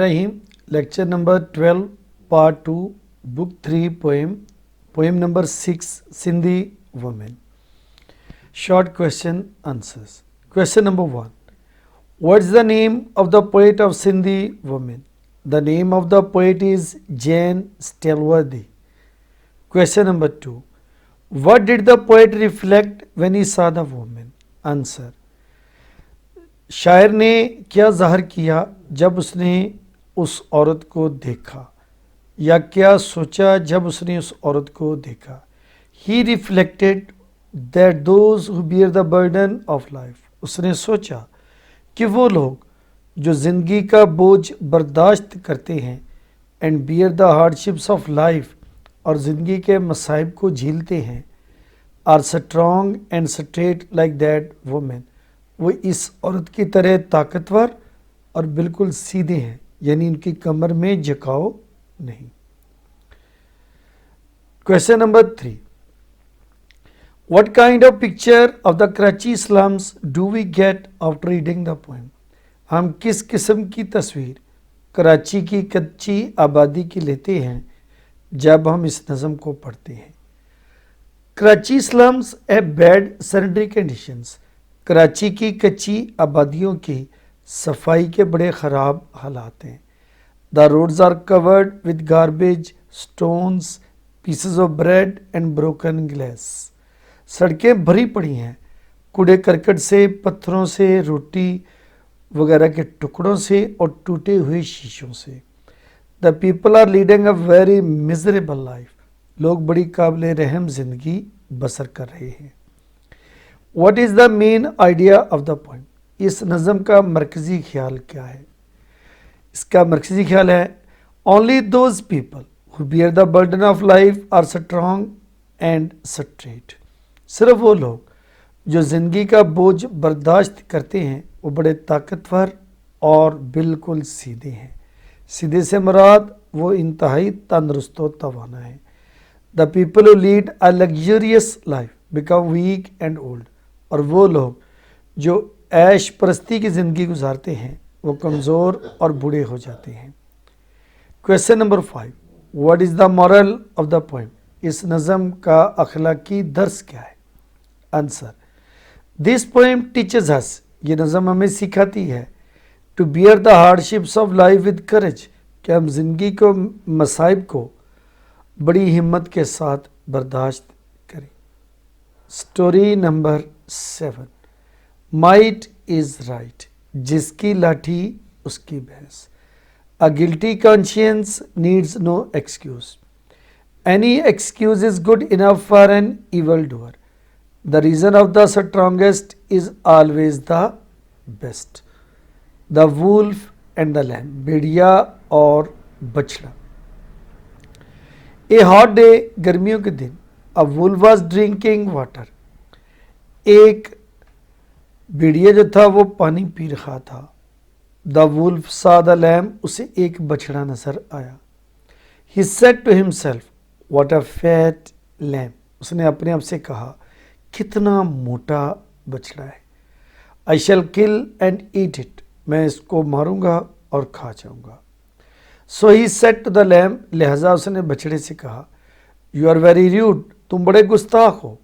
Rahim lecture number 12 part 2 book 3 poem number 6 Sindhi women short question answers. Question number 1, what is the name of the poet of Sindhi women? The name of the poet is Jan Stallworthy. Question number 2, what did the poet reflect when he saw the women? Answer, शायर ने क्या ज़ाहिर किया जब उसने उस औरत को देखा, या क्या सोचा जब उसने उस औरत को देखा? He reflected that those who bear the burden of life. उसने सोचा कि वो लोग जो ज़िंदगी का बोझ बर्दाश्त करते हैं, and bear the hardships of life, और ज़िंदगी के मसाइब को झेलते हैं, are strong and straight like that women. वो इस औरत की तरह ताकतवर और बिल्कुल सीधे हैं, यानी इनकी कमर में झुकाव नहीं। Question number 3, what kind of picture of the Karachi slums do we get after reading the poem? हम किस किस्म की तस्वीर कराची की कच्ची आबादी की लेते हैं जब हम इस नज़म को पढ़ते हैं? Karachi slums a bad sanitary conditions. Karachi की कच्ची आबादियों की सफाई के बड़े ख़राब हालात हैं। The roads are covered with garbage, stones, pieces of bread and broken glass. सड़कें भरी पड़ी हैं कूड़े करकट से, पत्थरों से, रोटी वगैरह के टुकड़ों से और टूटे हुए शीशों से। The people are leading a very miserable life. लोग बड़ी काबिल रहम ज़िंदगी बसर कर रहे हैं। What is the main idea of the poem? इस नज़म का मरकज़ी ख्याल क्या है? इसका मरकज़ी ख्याल है, only those people who bear the burden of life are strong and straight. सिर्फ वो लोग जो ज़िंदगी का बोझ बर्दाश्त करते हैं वो बड़े ताकतवर और बिल्कुल सीधे हैं। सीधे से मुराद वो इंतहाई तंदुरुस्त व तवाना है। The people who lead a luxurious life become weak and old. और वो लोग जो ऐश परस्ती की ज़िंदगी गुजारते हैं वो कमज़ोर और बूढ़े हो जाते हैं। Question number 5, what is the moral of the poem? इस नज़म का अखलाकी दर्स क्या है? Answer, this poem teaches us. ये नज़म हमें सिखाती है to bear the hardships of life with courage, कि हम ज़िंदगी को मसाइब को बड़ी हिम्मत के साथ बर्दाश्त करें। Story number 7, might is right. जिसकी लाठी उसकी भैंस। A guilty conscience needs no excuse. Any excuse is good enough for an evil doer. The reason of the strongest is always the best. The wolf and the lamb. भेड़िया और बछड़ा। A hot day, गर्मियों के दिन, a wolf was drinking water. एक भेड़िया जो था वो पानी पी रहा था। The wolf saw the lamb. उसे एक बछड़ा नजर आया। He said to himself, what a fat lamb. उसने अपने आप से कहा, कितना मोटा बछड़ा है। I shall kill and eat it. मैं इसको मारूंगा और खा जाऊंगा। So he said to the lamb. लिहाजा उसने बछड़े से कहा, यू आर वेरी र्यूड। तुम बड़े गुस्ताख हो।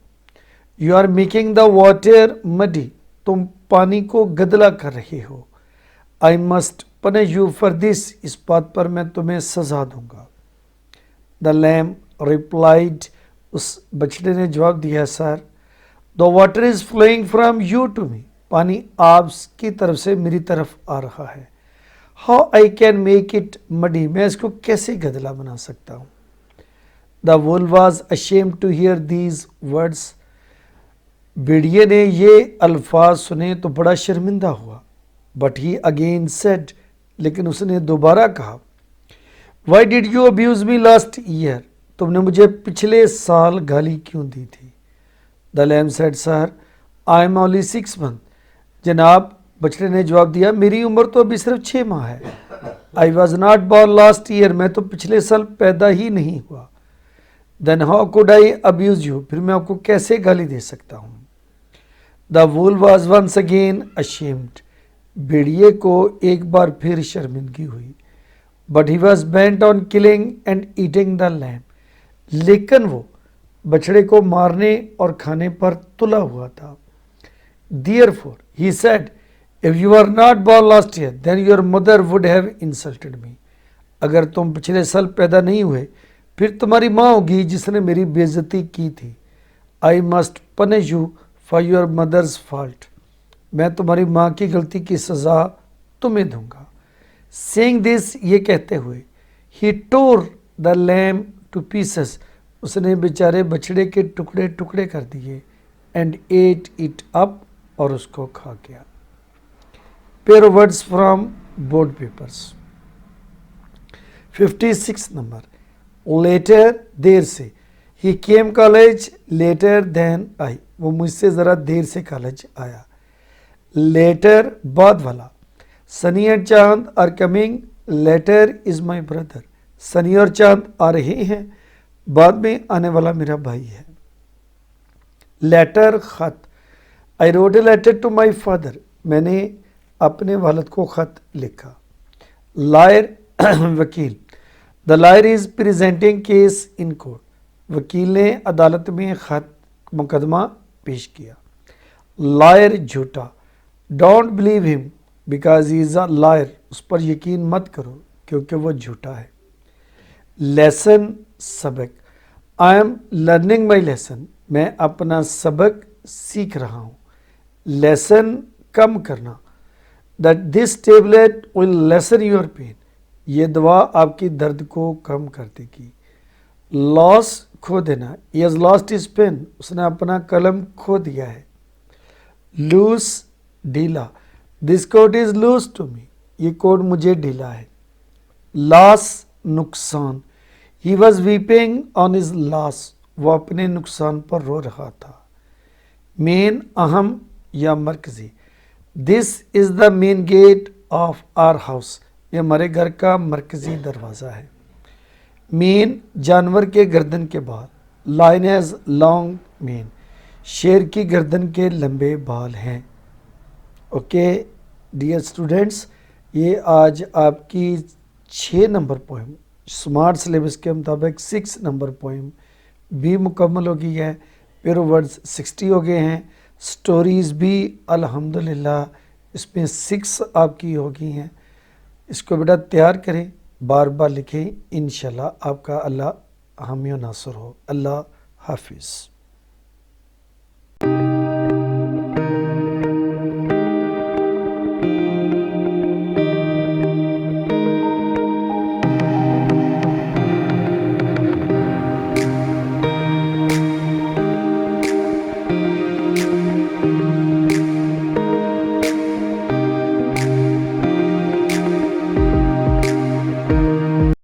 You are making the water muddy. तुम पानी को गदला कर रहे हो। I must punish you for this. इस बात पर मैं तुम्हें सजा दूंगा। The lamb replied. उस बछड़े ने जवाब दिया, sir, the water is flowing from you to me. पानी आपकी तरफ से मेरी तरफ आ रहा है। How I can make it muddy. मैं इसको कैसे गदला बना सकता हूँ। The wolf was ashamed to hear these words. भेड़िए ने ये अल्फाज सुने तो बड़ा शर्मिंदा हुआ। But he again said. लेकिन उसने दोबारा कहा, why did you abuse me last year. तुमने मुझे पिछले साल गाली क्यों दी थी। The lamb said, sir, I am only 6 months। जनाब, बछड़े ने जवाब दिया, मेरी उम्र तो अभी सिर्फ 6 माह है। I was not born last year. मैं तो पिछले साल पैदा ही नहीं हुआ। Then how could I abuse you. फिर मैं आपको कैसे गाली दे सकता हूँ। The wolf was once again ashamed. भेड़िए को एक बार फिर शर्मिंदगी हुई। But he was bent on killing and eating the lamb, लेकिन वो बछड़े को मारने और खाने पर तुला हुआ था। Therefore, he said, if you were not born last year, then your mother would have insulted me. अगर तुम पिछले साल पैदा नहीं हुए, फिर तुम्हारी माँ होगी जिसने मेरी बेइज्जती की थी। I must punish you for your mother's fault. मैं तुम्हारी माँ की गलती की सज़ा तुम्हें दूंगा। Saying this, ये कहते हुए, he tore the lamb to pieces. उसने बेचारे बछड़े के टुकड़े टुकड़े कर दिए and ate it up, और उसको खा गया। Pair words from board papers. 56 number, later देर से, he came college later then I, वो मुझसे ज़रा देर से कॉलेज आया। लेटर बाद वाला, Sunny and Chand are coming, latter is my brother, Sunny और चांद आ रहे हैं, बाद में आने वाला मेरा भाई है। लेटर खत, I wrote a letter to my father, मैंने अपने वालिद को ख़त लिखा। लायर वकील, the lawyer is presenting case in court, वकील ने अदालत में ख़त मुकदमा पेश किया। लायर झूठा, don't believe him because he is a liar, उस पर यकीन मत करो क्योंकि वो झूठा है। लेसन सबक, I am learning my lesson, मैं अपना सबक सीख रहा हूँ। लेसन कम करना, that this tablet will lessen your pain, ये दवा आपकी दर्द को कम कर देगी। लॉस खो देना, he has lost his pen, उसने अपना कलम खो दिया है। लूज ढीला, this coat is loose to me, ये कोट मुझे ढीला है। लॉस नुकसान, he was weeping on his loss, वो अपने नुकसान पर रो रहा था। मेन अहम या मरकजी, this is the main gate of our house, ये हमारे घर का मरकजी दरवाज़ा है। मेन जानवर के गर्दन के बाल, लायन हैज़ लॉन्ग मेन, शेर की गर्दन के लंबे बाल हैं। ओके डियर स्टूडेंट्स, ये आज आपकी 6 नंबर पोएम स्मार्ट सिलेबस के मुताबिक 6 नंबर पोएम भी मुकम्मल हो गई है। पेयर वर्ड्स 60 हो गए हैं। स्टोरीज़ भी अल्हम्दुलिल्लाह इसमें 6 आपकी हो गई हैं। इसको बेटा तैयार करें, बार बार लिखें, इंशाल्लाह आपका अल्लाह हामी नासर हो। अल्लाह हाफिज़।